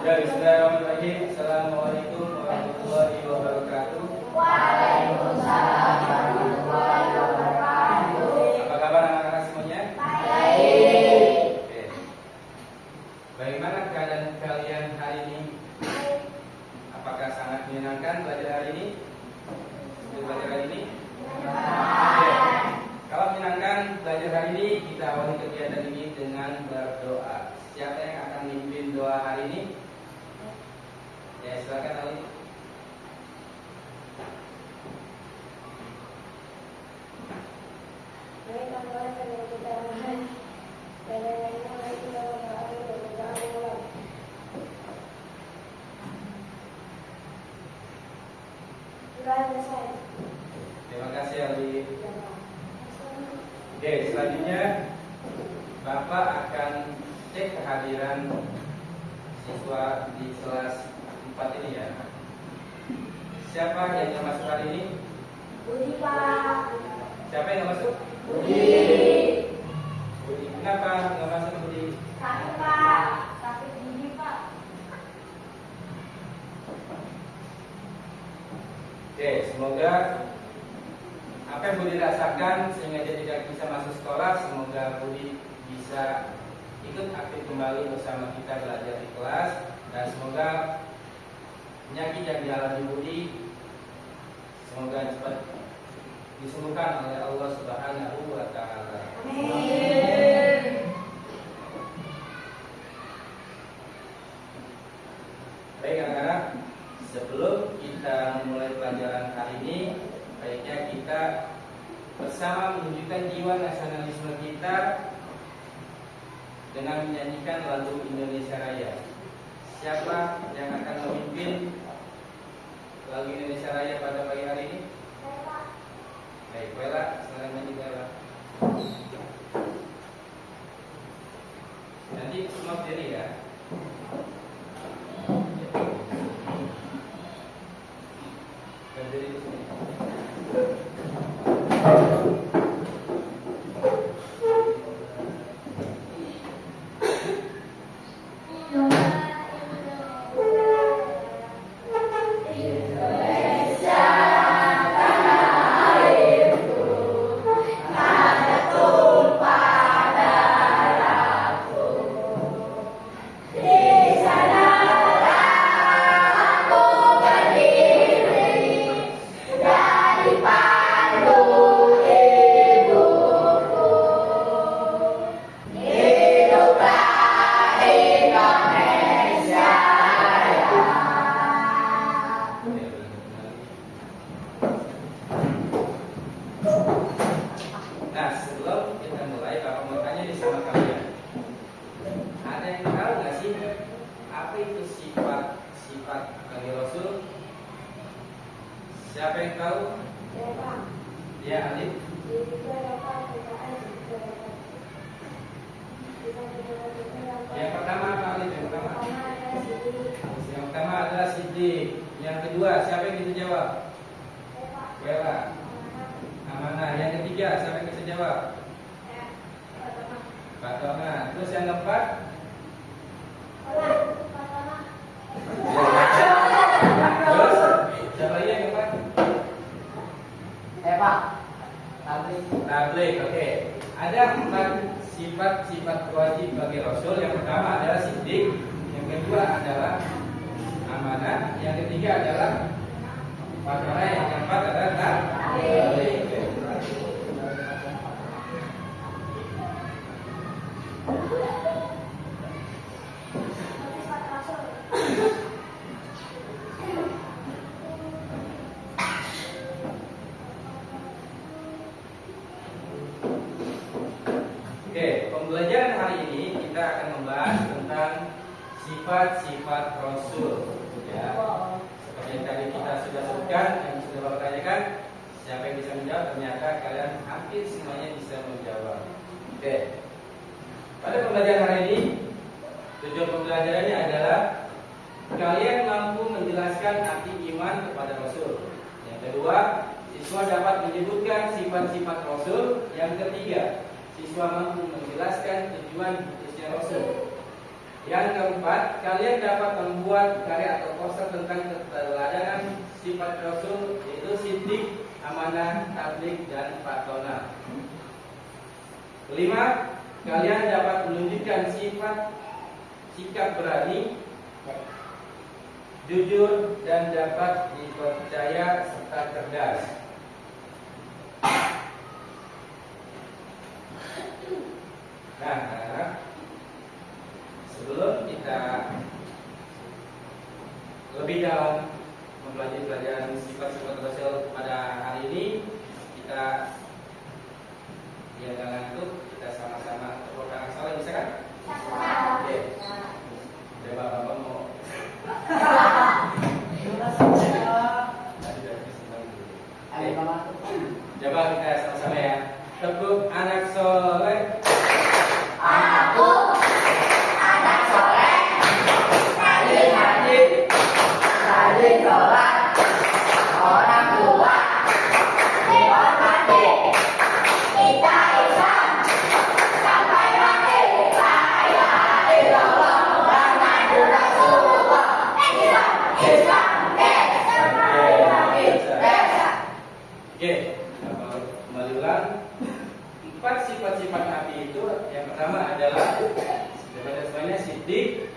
Ya, bismillahirrahmanirrahim. Assalamualaikum warahmatullahi wabarakatuh. Waalaikumsalam warahmatullahi wabarakatuh. Apa kabar anak-anak semuanya? Baik. Oke. Bagaimana keadaan kalian hari ini? Apakah sangat menyenangkan belajar hari ini? Belajar hari ini? Oke. Kalau menyenangkan belajar hari ini, kita awali kegiatan ini dengan berdoa. Siapa yang akan memimpin doa hari ini? Ya, silakan Ali. Terima kasih Ali. Oke, selanjutnya Bapak akan cek kehadiran siswa di kelas 4 ini ya. Siapa yang nggak masuk hari ini? Budi, Pak. Siapa yang nggak masuk? Budi. Budi. Kenapa nggak masuk Budi? Sakit, Pak. Sakit gigi, Pak. Oke, semoga apa yang Budi rasakan sehingga dia tidak bisa masuk sekolah, semoga Budi bisa ikut aktif kembali bersama kita belajar di kelas, dan semoga penyakit yang dialami Budi semoga cepat disembuhkan oleh Allah Subhanahu wa Ta'ala. Amin. Baik anak-anak, sebelum kita memulai pelajaran hari ini, baiknya kita bersama menunjukkan jiwa nasionalisme kita dengan menyanyikan lagu Indonesia Raya. Siapa yang akan memimpin lagu Indonesia Raya pada pagi hari ini? Baik, Bella, silakan maju Bella. Nanti semua berdiri ya. Berdiri di sini. Nah, sebelum kita mulai, Bapak mau tanya nih sama kalian. Ada yang tahu nggak sih apa itu sifat Nabi Rasul? Siapa yang tahu? Ya, Alif. Yang pertama apa Alif? Yang pertama adalah Siddiq. Yang kedua, siapa yang bisa jawab? Bella. Amanah. Yang ketiga, siapa yang bisa jawab? Fatona. Terus yang keempat? Terus siapa lagi yang keempat? Pak. Tabligh. Oke. Ada 4 sifat-sifat wajib bagi Rasul. Yang pertama adalah siddiq, yang kedua adalah amanah, yang ketiga adalah fatona, yang keempat adalah tabligh. Oke, pembelajaran hari ini kita akan membahas tentang sifat-sifat Rasul. Ya, seperti yang tadi kita sudah sebutkan, yang sudah Bapak tanyakan, siapa yang bisa menjawab? Ternyata kalian hampir semuanya bisa menjawab. Oke, pada pembelajaran hari ini, tujuan pembelajarannya adalah kalian mampu menjelaskan arti iman kepada Rasul. Yang kedua, siswa dapat menyebutkan sifat-sifat Rasul. Yang ketiga, siswa mampu menjelaskan tujuan diutusnya Rasul. Yang keempat, kalian dapat membuat karya atau poster tentang keteladanan sifat Rasul, yaitu siddiq, amanah, tabligh, dan patona. Kelima, kalian dapat menunjukkan sifat sikap berani, jujur, dan dapat dipercaya serta cerdas. Nah, sebelum kita lebih dalam mempelajari pelajaran sifat-sifat Rasul pada hari ini, kita jangan ngantuk, kita sama-sama tepuk tangan salam, bisa kan? Oke. Coba Bapak mau. Coba kita sama-sama ya. Tepuk anak soleh. Aku anak soleh, rajin ngaji, rajin sholat, orang tua dihormati, kita Islam sampai mati. La ilaha illallah Muhammadur Rasulullah. Islam, Islam, sampai mati. Oke, kembali ulang. 4 sifat-sifat Nabi itu, yang pertama adalah sebenarnya siddiq,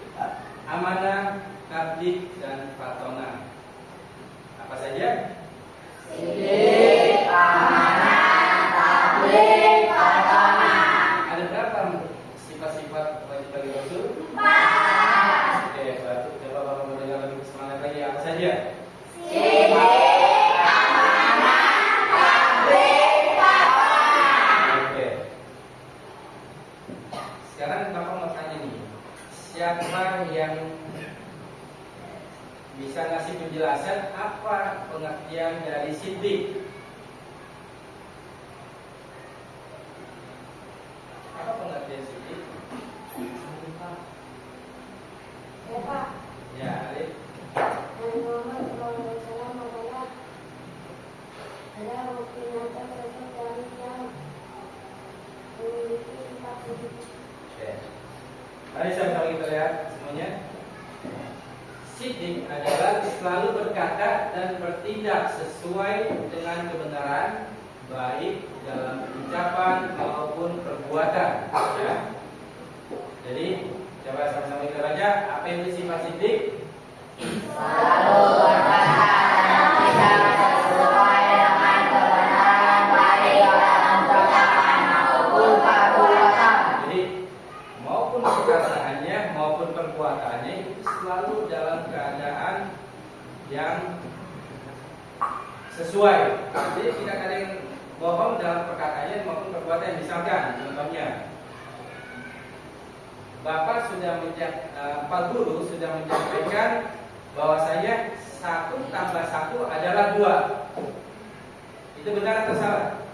amanah, tabligh, dan patona. Apa saja? Siddiq, amanah, tabligh, patona. Ada berapa sifat-sifat wajib bagi Rasul? 4. Oke, berarti coba Bapak mendengar lebih semangat lagi. Apa saja? Siddiq, amanah, tabligh, patona. Oke. Sekarang Bapak mau tanya nih, siapa yang bisa ngasih penjelasan apa pengertian dari siddiq? Apa pengertian siddiq? Ya Pak, Ya, Alif. Nabi Muhammad SAW adalah mukminatan Rasul dari yang memiliki sifat siddiq. Oke. Mari sama-sama kita lihat semuanya. Siddiq adalah selalu berkata dan bertindak sesuai dengan kebenaran, baik dalam ucapan maupun perbuatan. Ya. Jadi, coba sama-sama kita baca apa itu sifat siddiq. Selalu berkata dan tidak sesuai dengan kebenaran baik dalam ucapan maupun perbuatan. Jadi, maupun perkataannya maupun perbuatannya itu selalu dalam keadaan yang sesuai. Jadi tidak ada yang bohong dalam perkataannya maupun perbuatan. Misalkan, contohnya, Bapak sudah Pak Guru sudah menyampaikan bahwasanya 1 tambah 1 adalah 2. Itu benar atau salah?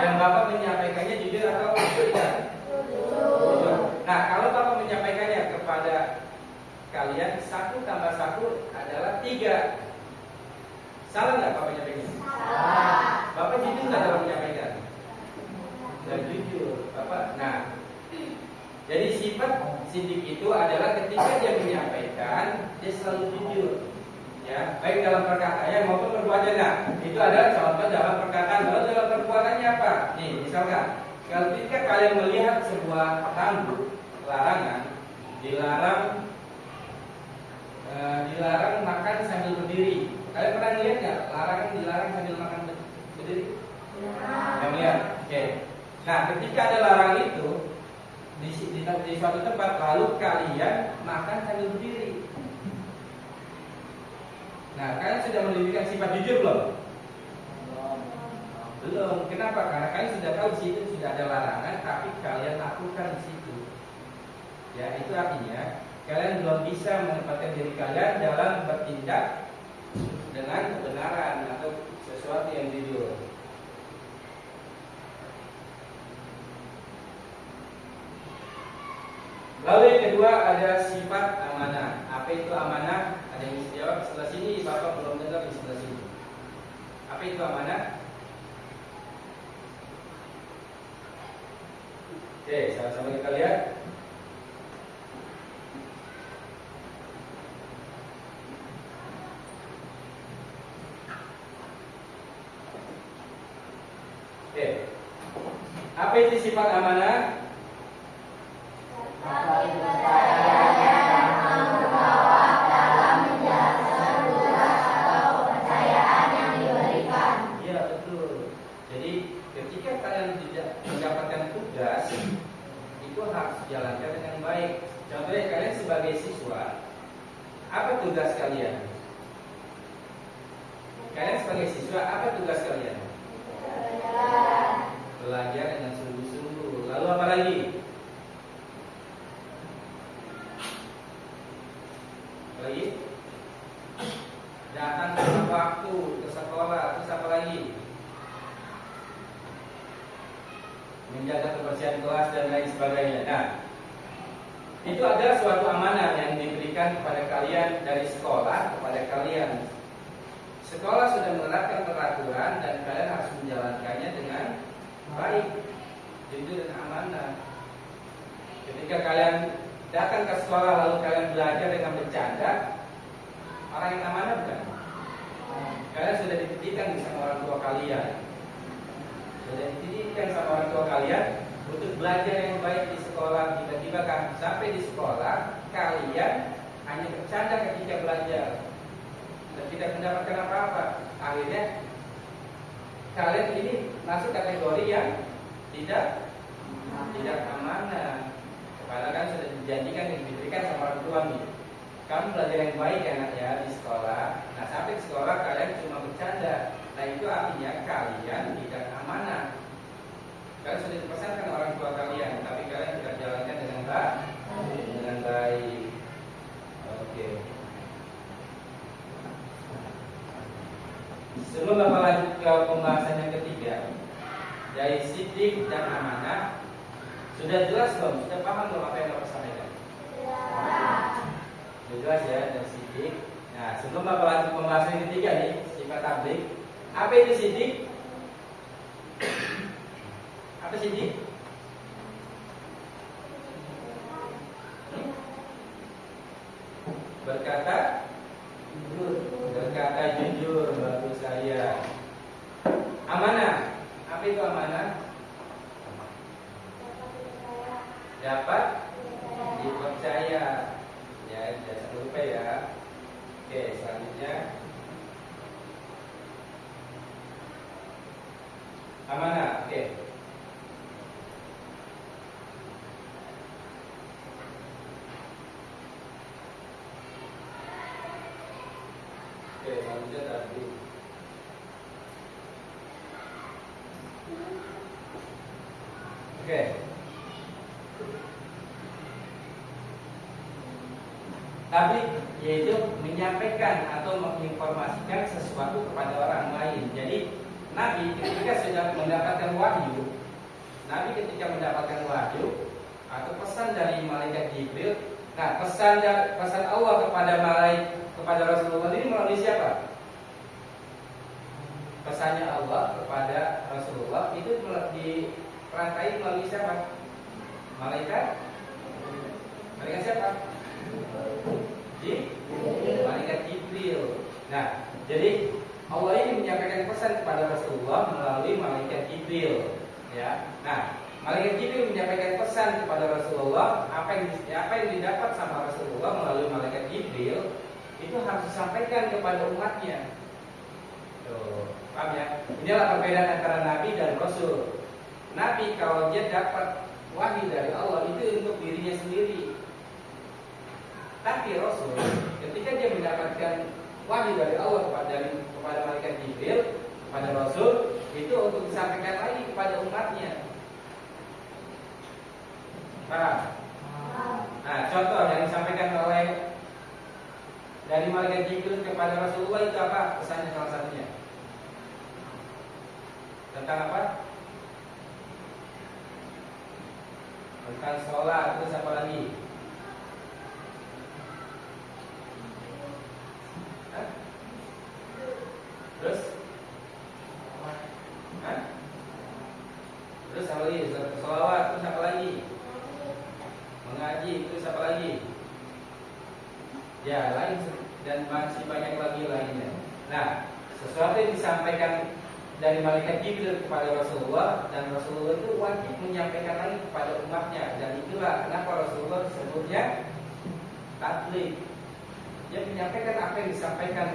Dan Bapak menyampaikannya jujur atau tidak? Nah, kalau Bapak menyampaikannya kepada kalian 1 tambah 1 adalah 3. Salah nggak Bapak menyampaikannya? Bapak jujur nggak dalam menyampaikan? Dan jujur, Bapak. Nah, jadi sifat siddiq itu adalah ketika dia menyampaikan, dia selalu jujur. Ya, baik dalam perkataannya maupun perbuatannya. Nah, itu adalah contoh dalam perkataan. Lalu dalam perbuatannya apa? Nih, misalkan, kalau ketika kalian melihat sebuah rambu larangan, dilarang makan sambil berdiri. Kalian pernah lihat nggak? Larangan dilarang sambil makan berdiri? Yang lihat. Oke. Nah, ketika ada larangan itu di suatu tempat, lalu kalian makan sambil berdiri. Nah, kalian sudah menunjukkan sifat jujur belum? Belum. Kenapa? Karena kalian sudah tahu di situ sudah ada larangan, tapi kalian lakukan di situ. Ya, itu artinya kalian belum bisa menempatkan diri kalian dalam bertindak dengan kebenaran atau sesuatu yang jujur. Lalu yang kedua ada sifat amanah. Apa itu amanah? Ada yang bisa jawab sebelah sini. Bapak belum dengar di sebelah sini. Apa itu amanah? Oke, sama-sama kita lihat. Oke. Apa itu sifat amanah? Iya betul. Jadi ketika kalian tidak mendapatkan tugas, itu harus dijalankan dengan baik. Contohnya kalian sebagai siswa, apa tugas kalian? Kalian sebagai siswa, apa tugas kalian? Belajar dengan sungguh-sungguh. Lalu apa lagi? Apa lagi? Datang tepat waktu ke sekolah. Terus apa lagi? Menjaga kebersihan kelas dan lain sebagainya. Nah, itu adalah suatu amanah yang diberikan kepada kalian dari sekolah kepada kalian. Sekolah sudah menerapkan peraturan dan kalian harus menjalankannya dengan baik, jujur dan amanah. Ketika kalian datang ke sekolah lalu kalian belajar dengan bercanda, orang yang amanah bukan? Kalian sudah dititipkan sama orang tua kalian, sudah dititipkan sama orang tua kalian untuk belajar yang baik di sekolah. Tiba-tiba kan sampai di sekolah kalian hanya bercanda ketika belajar dan tidak mendapatkan apa-apa. Akhirnya kalian ini masuk kategori yang tidak amanah. Padahal kan sudah dijanjikan dan diberikan sama orang tua nih. Kamu belajar yang baik ya nak ya di sekolah. Nah sampai di sekolah kalian cuma bercanda. Nah itu artinya kalian tidak amanah. Kalian sudah dipesankan orang tua kalian, tapi kalian tidak jalankan dengan baik. Oke. Sebelum Bapak lanjut ke pembahasan yang ketiga, dari sidik dan amanah, sudah jelas belum? Sudah paham belum apa yang Bapak sampaikan? Sudah jelas ya dari sidik. Nah sebelum Bapak lanjut pembahasan yang ketiga nih, sifat tablik. Apa itu sidik? Apa sidik? Berkata jujur, bagus saya. Amanah. Apa itu amanah? Dapat dipercaya. Ya, jangan lupa ya. Oke, selanjutnya amanah. Oke. Oke, selanjutnya tadi. Oke. Tablik yaitu menyampaikan atau menginformasikan sesuatu kepada orang lain. Jadi Nabi ketika sudah mendapatkan wahyu, atau pesan dari malaikat Jibril. Nah, pesan Allah kepada Rasulullah ini melalui siapa? Pesannya Allah kepada Rasulullah itu diperangkai melalui siapa? Malaikat siapa? Malaikat Jibril. Nah, jadi Allah ini menyampaikan pesan kepada Rasulullah melalui malaikat Jibril. Ya. Nah, malaikat Jibril menyampaikan pesan kepada Rasulullah. Apa yang didapat sama Rasulullah melalui malaikat Jibril itu harus disampaikan kepada umatnya. Tuh, paham ya? Inilah perbedaan antara Nabi dan Rasul. Nabi kalau dia dapat wahyu dari Allah itu untuk dirinya sendiri. Tapi Rasul ketika dia mendapatkan wahyu dari Allah kepada malaikat Jibril, kepada Rasul, itu untuk disampaikan lagi kepada umatnya. Paham? Nah, contoh yang disampaikan dari malaikat Jibril kepada Rasulullah itu apa? Pesannya salah satunya tentang apa? Tentang sholat. Terus apa lagi? Terus apa lagi? Sholawat. Terus apa lagi? Mengaji. Terus apa lagi? Ya, lain dan masih banyak lagi lainnya. Nah, sesuatu yang disampaikan dari malaikat Jibril kepada Rasulullah, dan Rasulullah itu wajib menyampaikan lagi kepada umatnya, dan itulah kenapa Rasulullah disebutnya tabligh. Dia menyampaikan apa yang disampaikan,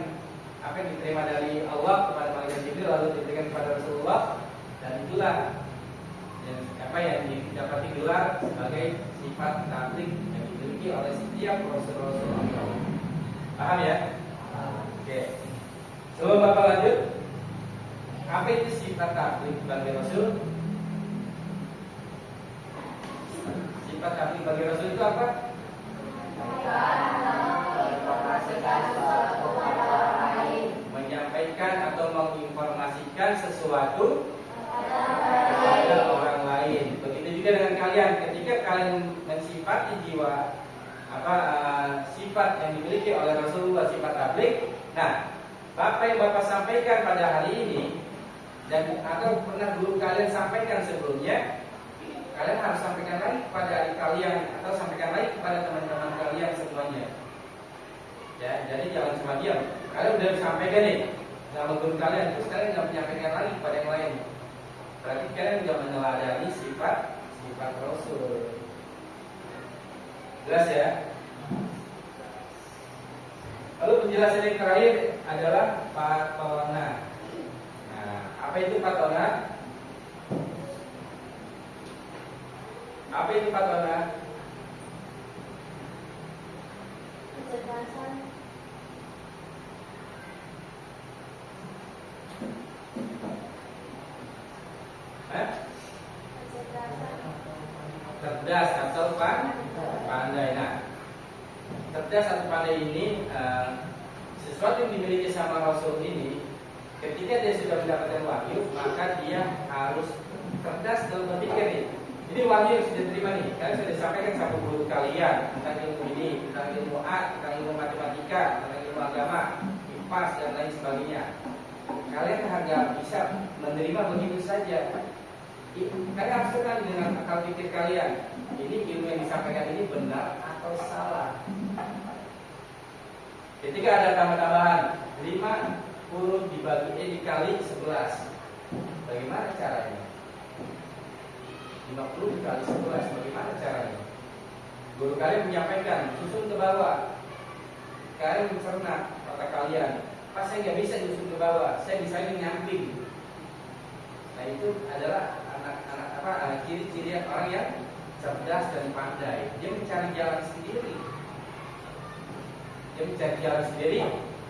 apa yang diterima dari Allah kepada malaikat Jibril lalu diberikan kepada Rasulullah, dan itulah yang apa yang didapati gelar sebagai sifat tabligh yang dimiliki oleh setiap rasul-rasul Allah. Paham ya? Oke. Sebelum Bapak lanjut, apa itu sifat tabligh bagi Rasul? Sifat tabligh bagi Rasul itu apa? Menyampaikan atau menginformasikan sesuatu kepada orang lain. Begitu juga dengan kalian, ketika kalian mensifati jiwa sifat yang dimiliki oleh Rasulullah, sifat tabligh. Nah, apa yang Bapak sampaikan pada hari ini dan atau pernah dulu kalian sampaikan sebelumnya, kalian harus sampaikan lagi kepada adik kalian atau sampaikan lagi kepada teman-teman kalian semuanya. Ya, jadi jangan cuma diam. Kalian udah sampaikan nih sama guru kalian, terus kalian nggak menyampaikan lagi kepada yang lain. Berarti kalian juga meneladani sifat Rasul. Jelas ya? Lalu penjelasan yang terakhir adalah patona. Nah, apa itu patona? Apa itu patona? Kecerdasan. Cerdas atau pandai. Nah, cerdas atau pandai ini sesuatu yang dimiliki sama Rasul ini, ketika dia sudah mendapatkan wahyu, maka dia harus cerdas dalam berpikir nih. Ini wahyu yang sudah terima nih, kalian sudah disampaikan sama guru kalian tentang ilmu ini, tentang ilmu tentang ilmu matematika, tentang ilmu agama, IPAS dan lain sebagainya. Kalian harus bisa menerima begitu saja. Kalian harus kenal dengan akal pikir kalian. Ini ilmu yang disampaikan ini benar atau salah. Ketika ada tambah-tambahan 50 dikali 11, bagaimana caranya? 50 dikali 11, bagaimana caranya? Guru kalian menyampaikan, susun ke bawah. Kalian mencerna otak kalian. Pas saya nggak bisa susun ke bawah, saya bisa nyamping. Nah, itu adalah ciri-ciri orang yang cerdas dan pandai. Dia mencari jalan sendiri.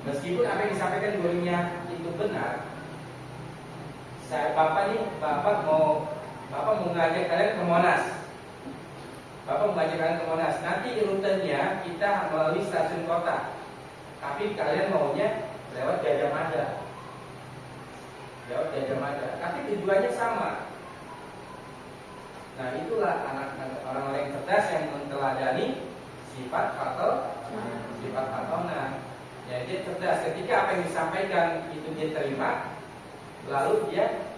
Meskipun apa yang disampaikan gurunya itu benar. Bapak mau mengajak kalian ke Monas. Bapak mengajak kalian ke Monas. Nanti rutenya kita melalui stasiun kota. Tapi kalian maunya lewat Gajah Mada. Tapi tujuannya sama. Nah, itulah orang-orang yang cerdas yang menteladani sifat patona. Ya, dia cerdas ketika apa yang disampaikan itu dia terima, lalu dia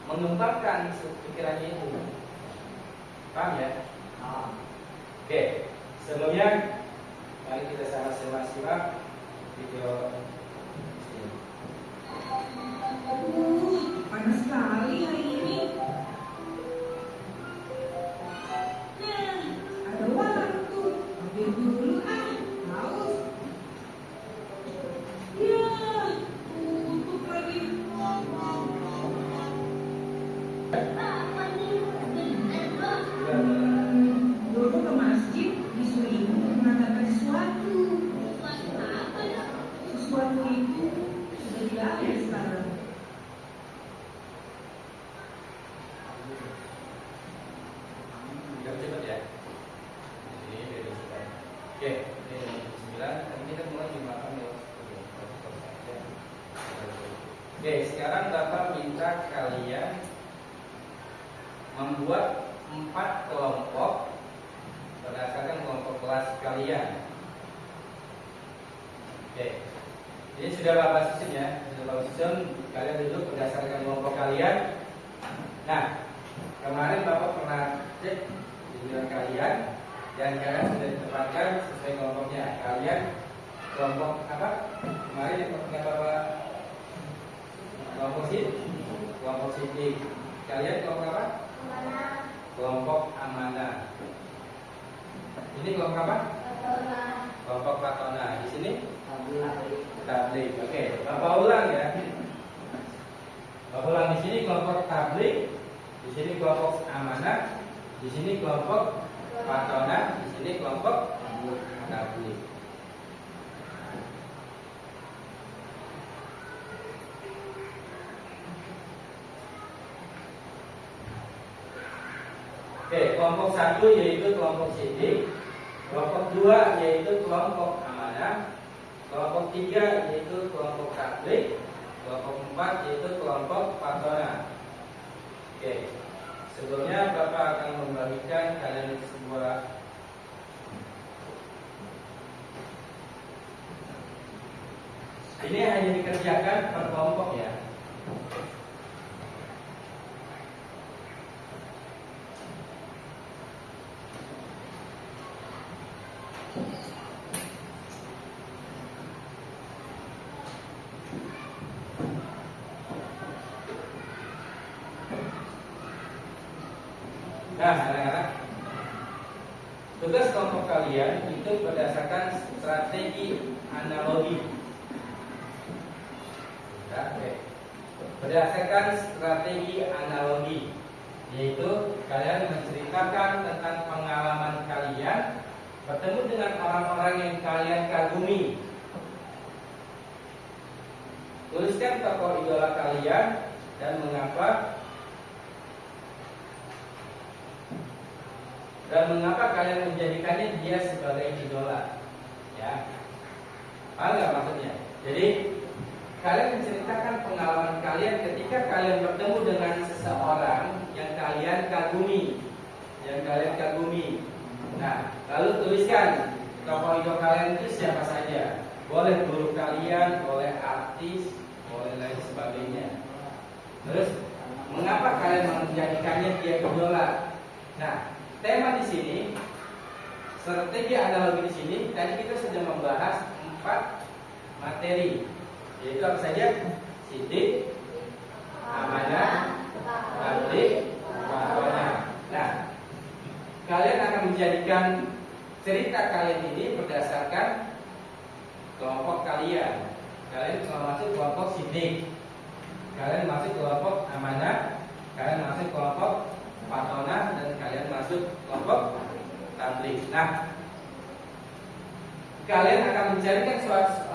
mengembangkan pikirannya itu. Paham ya? Oke, sebelumnya mari kita sama-sama simak video ini. Panas sekali hari ini. Ada waktu, ambil dulu haus. Ya, tutup lagi. Dulu ke masjid disuruh ibu mengantarkan sesuatu. Sesuatu itu sudah tidak ada sekarang. Cepat ya. Ini video cepat. Oke, ini 9. Tadi kita mulai di makan ya. Oke, sekarang Bapak minta kalian membuat 4 kelompok berdasarkan kelompok kelas kalian. Oke, ini sudah Bapak susun ya. Kalian duduk berdasarkan kelompok kalian. Nah, kemarin Bapak pernah cek giliran kalian dan kalian sudah ditempatkan sesuai kelompoknya. Kalian kelompok apa? Kemarin yang Bapak kelompok sih kelompok sidik. Kalian kelompok apa? Kelompok amanah. Ini kelompok apa? Kelompok patona. Di sini tabligh. Oke, Bapak ulang ya. Bapak ulang, di sini kelompok tabligh, di sini kelompok amanah, di sini kelompok patona, di sini kelompok tabligh. Oke, kelompok 1 yaitu kelompok sidik, kelompok 2 yaitu kelompok amanah, kelompok 3 yaitu kelompok tabligh, kelompok 4 yaitu kelompok patona. Oke, sebelumnya Bapak akan membagikan kalian sebuah ini hanya dikerjakan per kelompok ya. Nah, anak-anak, tugas kelompok kalian itu berdasarkan strategi analogi. Oke. Berdasarkan strategi analogi, yaitu kalian menceritakan tentang pengalaman kalian bertemu dengan orang-orang yang kalian kagumi. Tuliskan tokoh idola kalian dan mengapa kalian menjadikannya dia sebagai idola. Ya, paham nggak maksudnya? Jadi kalian menceritakan pengalaman kalian ketika kalian bertemu dengan seseorang yang kalian kagumi. Nah, lalu tuliskan tokoh idola kalian itu siapa saja. Boleh guru kalian, boleh artis, boleh lain sebagainya. Terus, mengapa kalian menjadikannya dia idola? Nah, tema di sini, strategi analogi di sini, tadi kita sudah membahas 4 materi, yaitu apa saja? Sidik, amanah, tabligh, patona. Nah, kalian akan menjadikan cerita kalian ini berdasarkan kelompok kalian. Kalian kalau masuk kelompok sidik, kalian masuk kelompok amanah, kalian masuk kelompok patona, dan kalian masuk kelompok tabligh. Nah, kalian akan mencarikan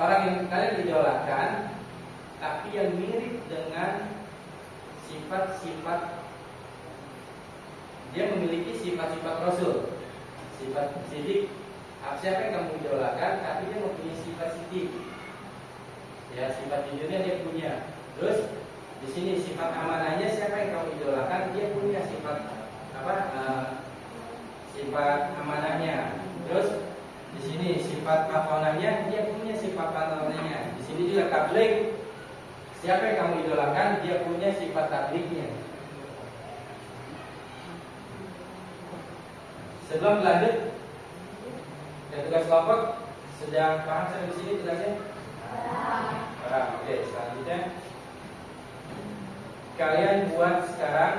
orang yang kalian idolakan, tapi yang mirip dengan sifat-sifat. Dia memiliki sifat-sifat Rasul, sifat sidik. Siapa yang kamu idolakan, tapi dia mempunyai sifat sidik. Ya, sifat jujurnya dia punya. Terus di sini sifat amanahnya, siapa yang kamu idolakan, dia punya sifat apa? Sifat amanahnya. Terus di sini sifat patonanya, dia punya sifat patonanya. Di sini juga tabligh. Siapa yang kamu idolakan, dia punya sifat tablighnya. Sebelum lanjut ke tugas kelompok, sudah paham sampai di sini tugasnya? Paham. Oke, selanjutnya kalian buat sekarang.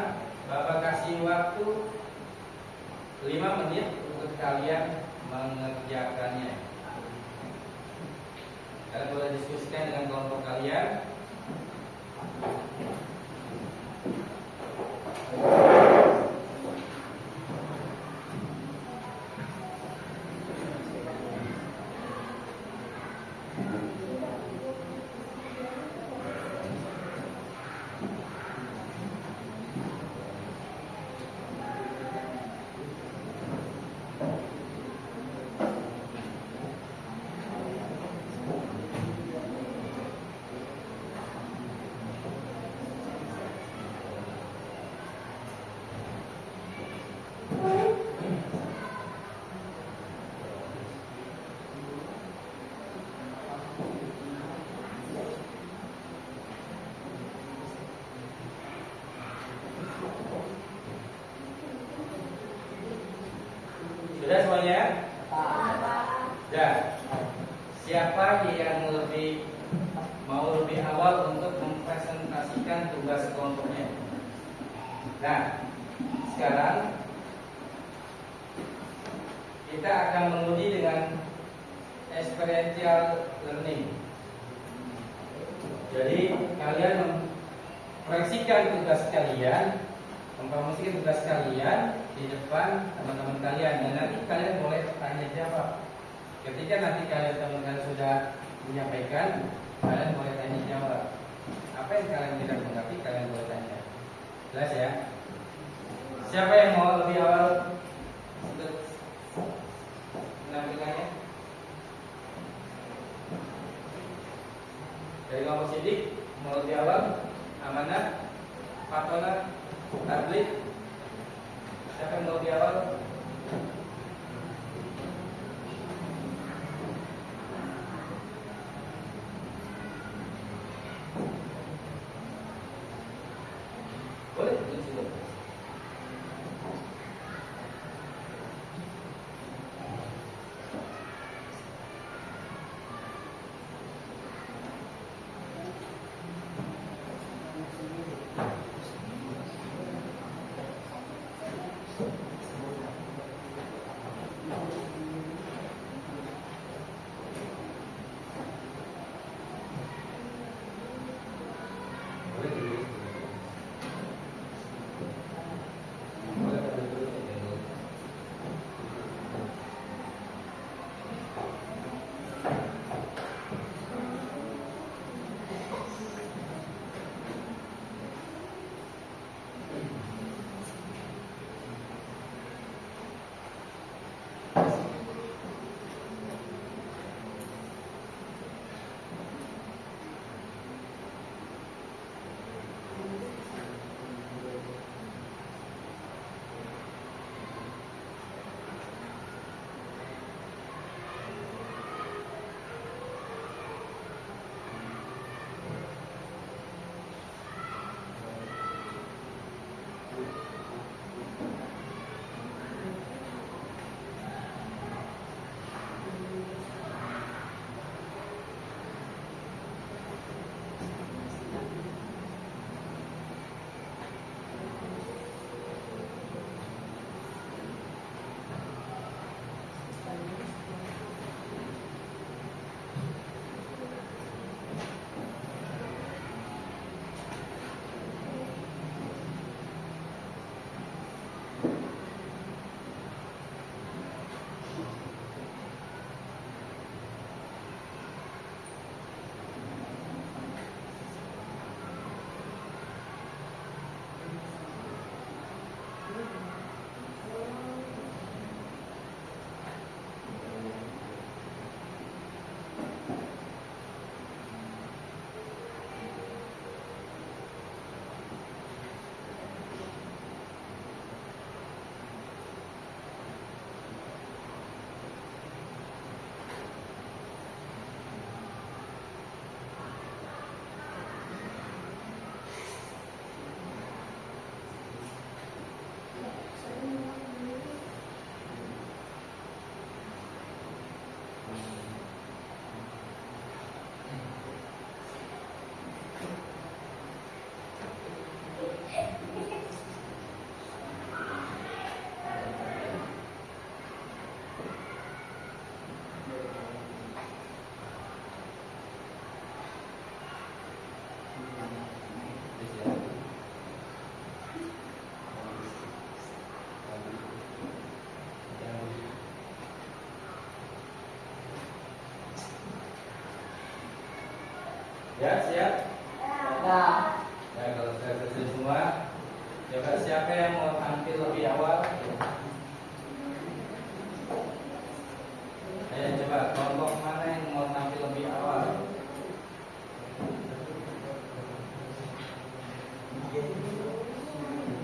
Bapak kasih waktu 5 menit untuk kalian mengerjakannya. Kalian boleh diskusikan dengan kelompok kalian. Sudah semuanya? Ya. Siapa yang lebih mau lebih awal untuk mempresentasikan tugas kelompoknya. Nah, sekarang kita akan menguji dengan experiential learning. Jadi kalian memproyeksikan tugas kalian, mempromosikan tugas kalian di depan teman-teman kalian, dan nanti kalian boleh tanya jawab. Ketika nanti teman-teman sudah menyampaikan, kalian boleh tanya jawab. Apa yang kalian tidak mengerti, kalian boleh tanya. Jelas ya? Siapa yang mau lebih awal untuk penampilannya? Dari kelompok sidik mau lebih awal, amanah, patronat, tablik. Siapa yang mau lebih awal? Boleh, boleh. Ya, siap? Ya. Ya, kalau sudah selesai semua, coba siapa yang mau tampil lebih awal? Ayo coba, kelompok mana yang mau tampil lebih awal?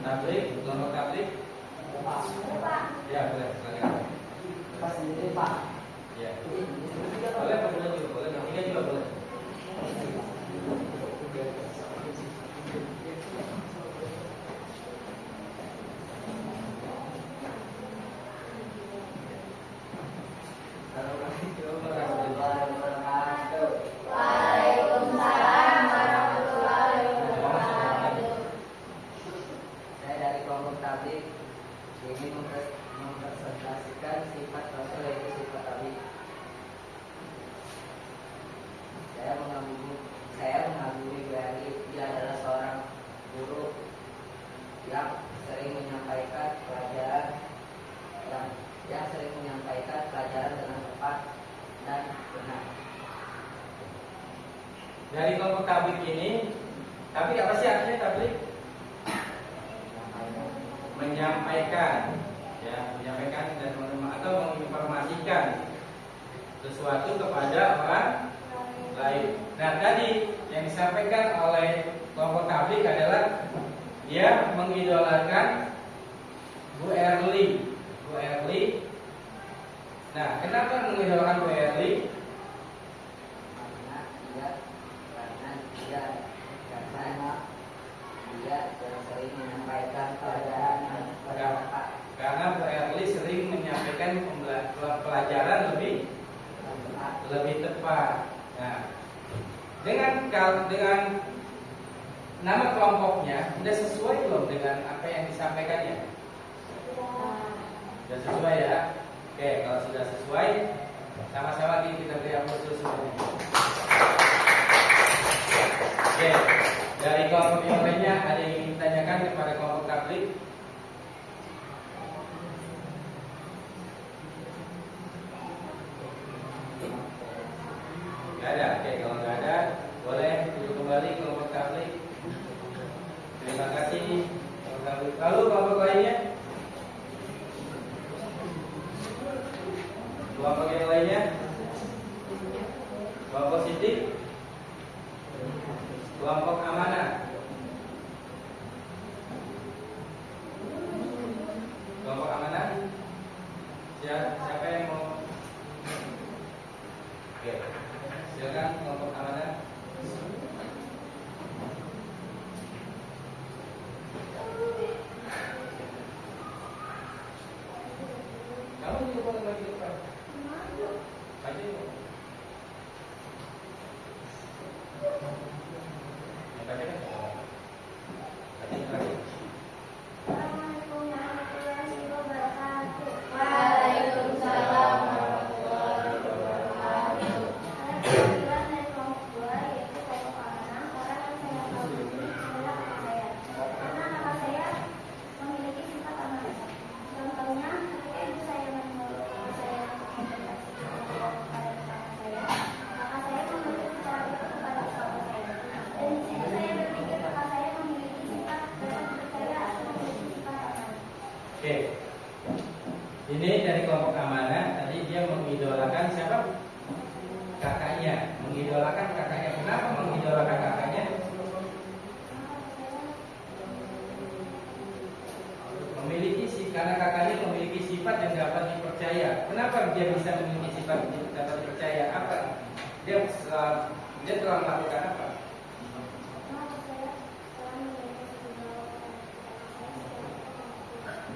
Tablik, kelompok tablik? Ya, boleh, silakan. Pas sendiri, Pak. Ya. Boleh, boleh juga, boleh, tiga juga boleh. Waalaikumsalam. dari kelompok tablik ini, tablik apa sih artinya tablik? Menyampaikan, ya, menyampaikan dan atau menginformasikan sesuatu kepada orang lain. Nah, tadi yang disampaikan oleh kelompok tablik adalah dia mengidolakan Bu Erli. Bu Erli. Nah, kenapa mengidolakan Bu Erli? Sering menyampaikan Karena Bu Erli sering menyampaikan pelajaran lebih tepat. Nah, dengan nama kelompoknya sudah sesuai belum dengan apa yang disampaikannya? Sudah sesuai ya. Oke, kalau sudah sesuai, sama-sama kita beri aplaus semuanya. Oke, dari kelompok yang lainnya ada yang ingin ditanyakan kepada kelompok tablik? Gak ada. Oke, kalau nggak ada, boleh duduk kembali kelompok tablik. Terima kasih. Lalu kelompok lainnya? Kelompok yang lainnya? Kelompok sidik? Kelompok amanah? Kelompok amanah? Siapa yang mau? Oke, silakan kelompok amanah. Kamu juga boleh maju depan. Maju. Yang tadi kan? Tadi lagi. Assalamualaikum warahmatullahi wabarakatuh. Waalaikumsalam warahmatullahi wabarakatuh. Saya panggilan dari kelompok 2 yaitu kelompok amanah. Orang yang saya tahu adalah kakak saya. Karena kakak saya memiliki sifat amanah. Contohnya, ketika ibu saya menurut kakak saya kepada kakak saya memberi secara itu kepada kakak saya. Dan di situ saya berpikir kakak saya memiliki sifat dapat dipercaya atau memiliki sifat amanah. Oke. Ini dari kelompok amanah. Tadi dia mengidolakan siapa? Kakaknya. Mengidolakan kakaknya. Kenapa mengidolakan kakaknya? Karena kakaknya memiliki sifat yang dapat dipercaya. Kenapa dia bisa memiliki sifat yang dapat dipercaya? Apa? Dia telah melakukan apa?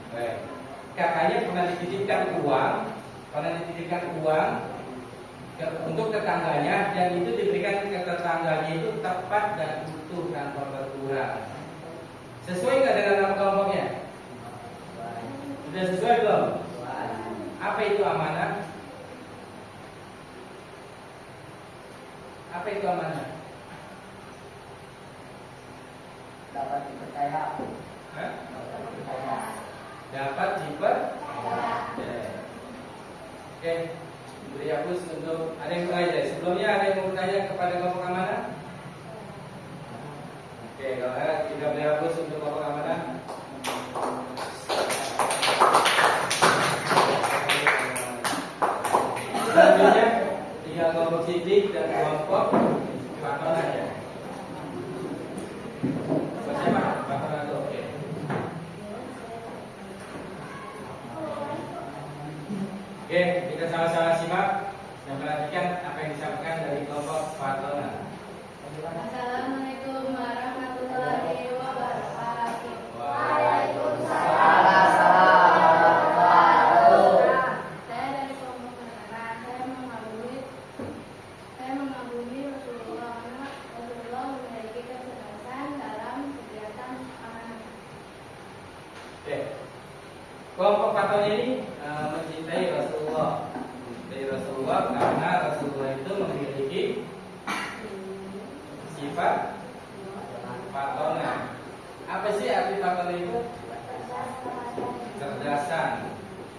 Baik. Kakaknya pernah dititipkan uang untuk tetangganya, dan itu diberikan ke tetangganya itu tepat dan utuh tanpa berkurang. Sesuai nggak dengan nama kelompoknya? Sudah sesuai belum? Apa itu amanah? Apa itu amanah? dapat dipercaya. Hah? Dapat dipercaya. Dapat dipercaya. Oke, beri hapus untuk ada yang bertanya. Sebelumnya ada yang mau bertanya kepada kelompok amanah? Oke, kalau ada kita beri hapus untuk kelompok amanah. Selanjutnya tinggal kelompok sidik dan kelompok patron aja. Siapa? Patron itu oke. Oke, kita sama-sama simak dan perhatikan apa yang disampaikan dari kelompok patron. Assalamualaikum warahmatullahi wabarakatuh. Waalaikumsalam. Saya dari kelompok menengah. Saya mengagumi Rasulullah karena Rasulullah memiliki kecerdasan dalam kegiatan amanah. Oke. Kelompok patron ini mencintai Rasulullah. Mencintai Rasulullah karena Rasulullah itu memiliki sifat patronan. Apa sih arti patron itu? Kecerdasan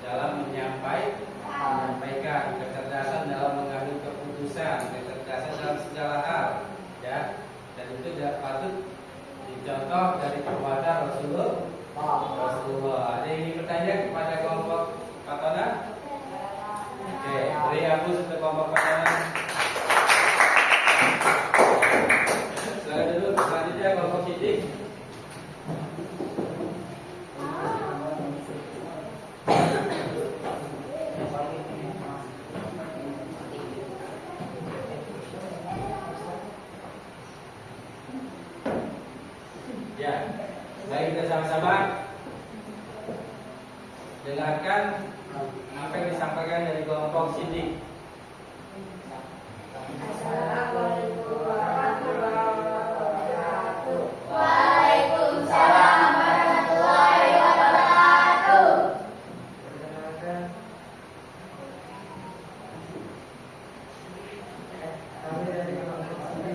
dalam menyampaikan, kecerdasan dalam mengambil keputusan, kecerdasan dalam segala hal. ya, dan itu tidak patut dicontoh dari perbuatan Rasulullah. Ada yang ingin bertanya kepada kelompok Patona? Oke, beri hapus untuk kelompok Patona. Selanjutnya kelompok Sidik. Ya, baik, kita sama-sama dengarkan apa yang disampaikan dari kelompok Sidik. Assalamualaikum warahmatullahi wabarakatuh. Waalaikumsalam warahmatullahi wabarakatuh. Kami dari kelompok ini,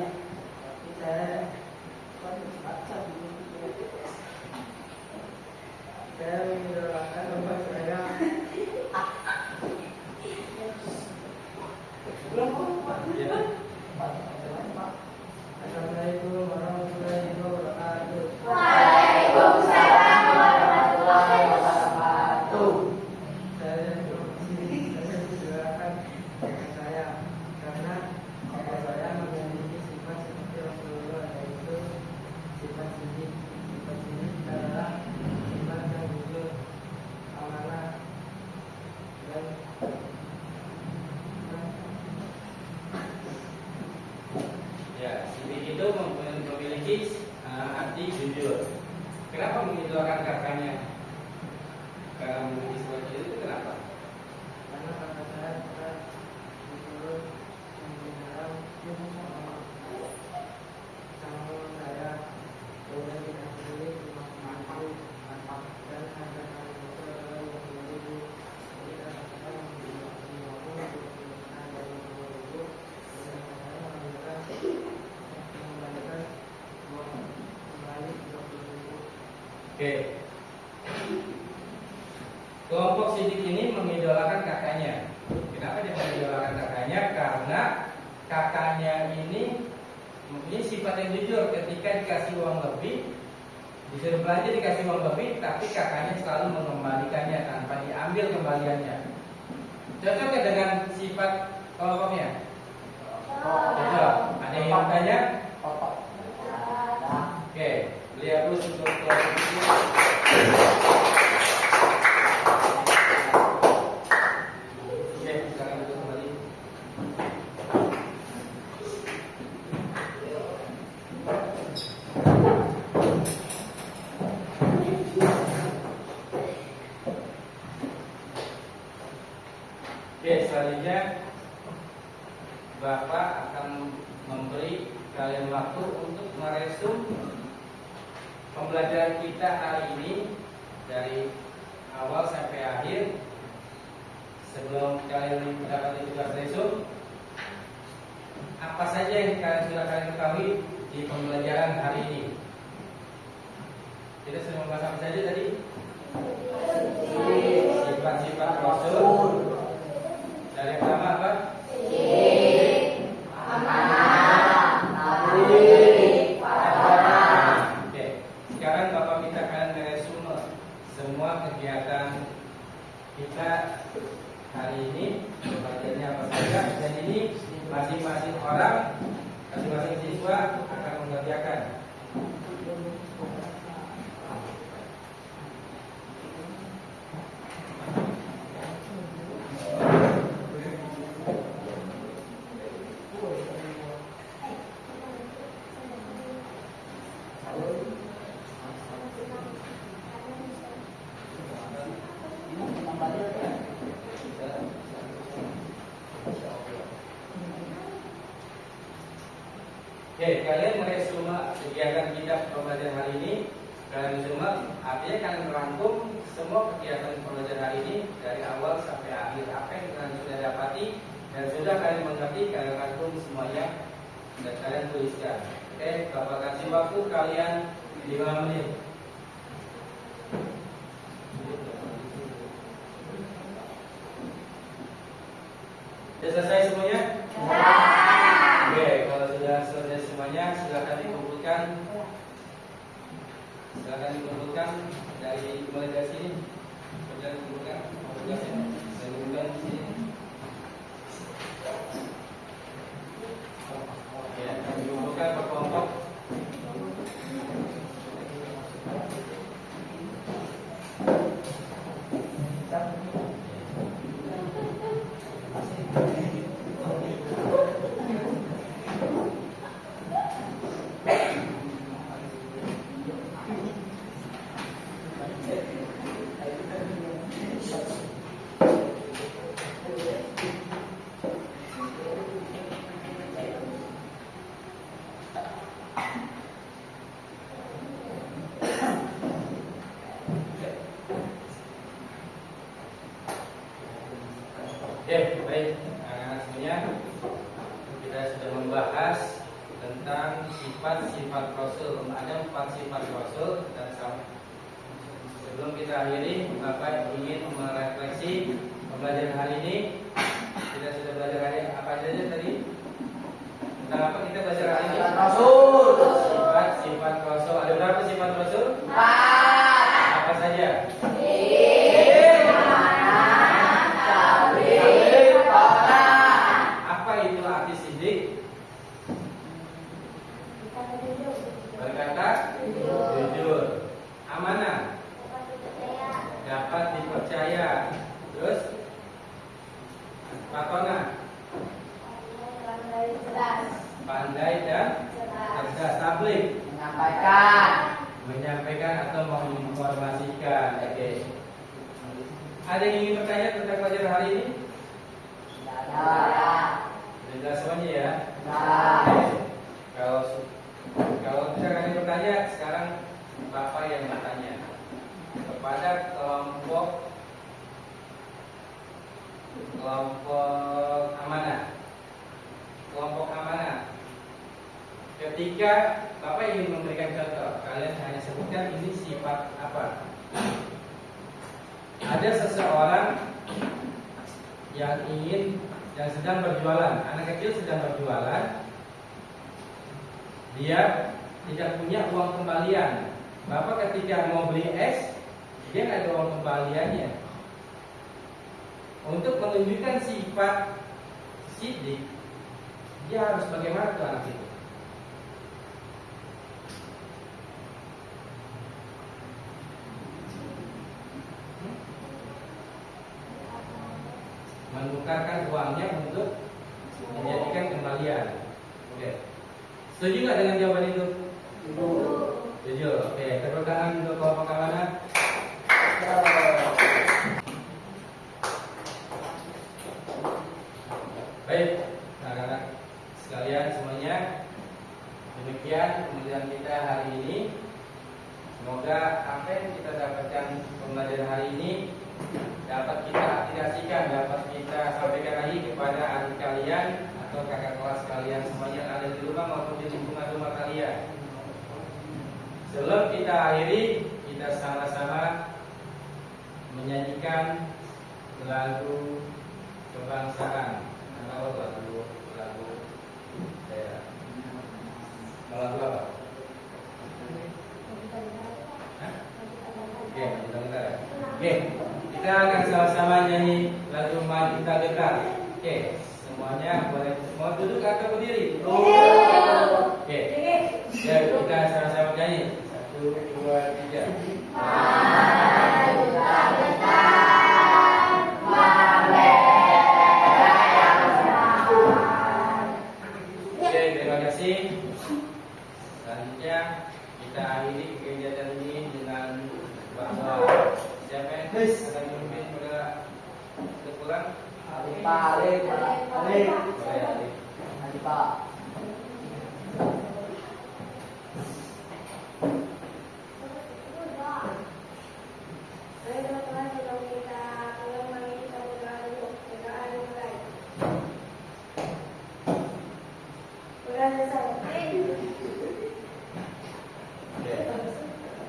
saya mengidolakan bapak saya. Ya. Assalamualaikum warahmatullahi wabarakatuh. Waalaikumsalam warahmatullahi wabarakatuh. Saya mengidolakan bapak saya karena bapak saya memiliki sifat seperti Rasulullah, yaitu sifat sidik. Sifat sidik adalah sifat yang jujur, amanah, dan Ya, Sidik itu memiliki arti jujur. Kenapa mengidolakan kakaknya? Karena memiliki sifat jujur itu kenapa? karena kakak saya pernah disuruh menjelang sama saya, kemudian kita sendiri cuma mampu dan ada hal itu adalah yang menjadi kita katakan mampu dan dari itu dan saya mengatakan mengembalikan kembali 20.000. Oke. Kelompok Sidik ini mengidolakan kakaknya. Kenapa dia mengidolakan kakaknya? Karena kakaknya ini mempunyai sifat yang jujur. Ketika dikasih uang lebih, disuruh belanja dikasih uang lebih, tapi kakaknya selalu mengembalikannya tanpa diambil kembaliannya. Cocok nggak dengan sifat kelompoknya? Cocok. Ada yang mau tanya? Oke, lihat dulu untuk kelompok ini. Oke, sekarang duduk kembali. Oke, selanjutnya Bapak akan memberi kalian waktu untuk meresum pembelajaran kita hari ini dari awal sampai akhir. Sebelum kalian mendapatkan tugas resum, apa saja yang kalian ketahui di pembelajaran hari ini? Kita sudah membahas apa saja tadi? Sifat-sifat Rasul. Dari yang pertama apa? Oke, sekarang Bapak minta kalian meresume semua kegiatan kita hari ini, pembelajarannya apa saja, dan ini masing-masing orang, masing-masing siswa akan mengerjakan. Oke, kalian meresume kegiatan kita pembelajaran hari ini. Kalian resume, artinya kalian merangkum semua kegiatan pembelajaran hari ini dari awal sampai akhir. Apa yang kalian sudah dapati dan sudah kalian mengerti, kalian rangkum semuanya dan kalian tuliskan. Oke, Bapak kasih waktu kalian 5 menit. Sudah selesai semuanya? Oke, kalau sudah selesai semuanya, Silakan dikumpulkan mulai dari sini. Silakan dikumpulkan. Saya kumpulkan di sini. Ya, dikumpulkan per kelompok. Oke, baik, anak-anak semuanya, kita sudah membahas tentang sifat-sifat Rasul. Ada 4 sifat Rasul dan sebelum kita akhiri, Bapak ingin merefleksi pembelajaran hari ini. Kita sudah belajar hari apa saja tadi? Tentang apa kita belajar hari ini? Rasul. Sifat Rasul. Ada berapa sifat Rasul? 4. Apa saja? Apa itu arti sidik? Berkata jujur. Amanah, dapat dipercaya. Terus patona, pandai dan cerdas. Tabligh, menyampaikan atau menginformasikan. Oke. Ada yang ingin bertanya tentang pelajaran hari ini? Sudah jelas semuanya ya? Kalau tidak ada yang bertanya, sekarang Bapak yang bertanya kepada kelompok amanah. Kelompok amanah. Ketika Bapak ingin memberikan contoh, kalian hanya sebutkan ini sifat apa. Ada seseorang yang sedang berjualan, anak kecil sedang berjualan, dia tidak punya uang kembalian. Bapak ketika mau beli es, dia nggak ada uang kembaliannya. Untuk menunjukkan sifat sidik, dia harus bagaimana tuh anak itu? Menukarkan uangnya untuk menjadikan kembalian. Oke. Setuju nggak dengan jawaban itu? Setuju. Oke. Tepuk tangan untuk kelompok amanah. Baik, anak-anak sekalian semuanya, demikian pembelajaran kita hari ini. Semoga apa yang kita dapatkan pembelajaran hari ini dapat kita aplikasikan, dapat kita sampaikan lagi kepada adik kalian atau kakak kelas kalian semuanya yang ada di rumah maupun di lingkungan rumah kalian. Sebelum kita akhiri, kita sama-sama menyanyikan lagu kebangsaan. Lagu apa? Oke, kita akan sama-sama nyanyi lagu Mari Kita Dekat. Oke, semuanya boleh mau duduk atau berdiri? Oke, ya kita sama-sama nyanyi. 1, 2, 3. Mari kita dekat. Oke, terima kasih. Selanjutnya kita akhiri kegiatan ini dengan bahwa siapa yang akan memimpin pada pulang? Alif. Pak.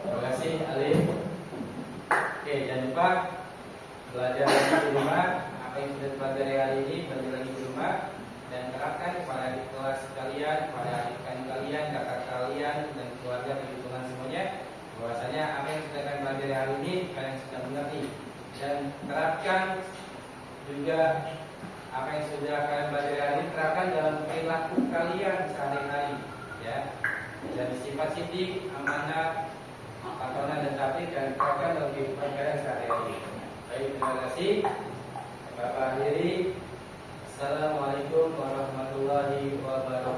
Terima kasih Alif. Oke, jangan lupa belajar lagi di rumah. Apa yang sudah dipelajari hari ini belajar lagi di rumah dan terapkan kepada adik kelas kalian, kepada adik kalian, kakak kalian dan keluarga di lingkungan semuanya. bahwasanya apa yang sudah kalian pelajari hari ini kalian sudah mengerti, dan terapkan juga apa yang sudah kalian pelajari hari ini, terapkan dalam perilaku kalian sehari-hari, ya. Dan sifat sidik, amanah, patonah dan taati kalian terapkan dalam kehidupan kalian sehari-hari. Baik, terima kasih. Bapak akhiri. Assalamualaikum warahmatullahi wabarakatuh.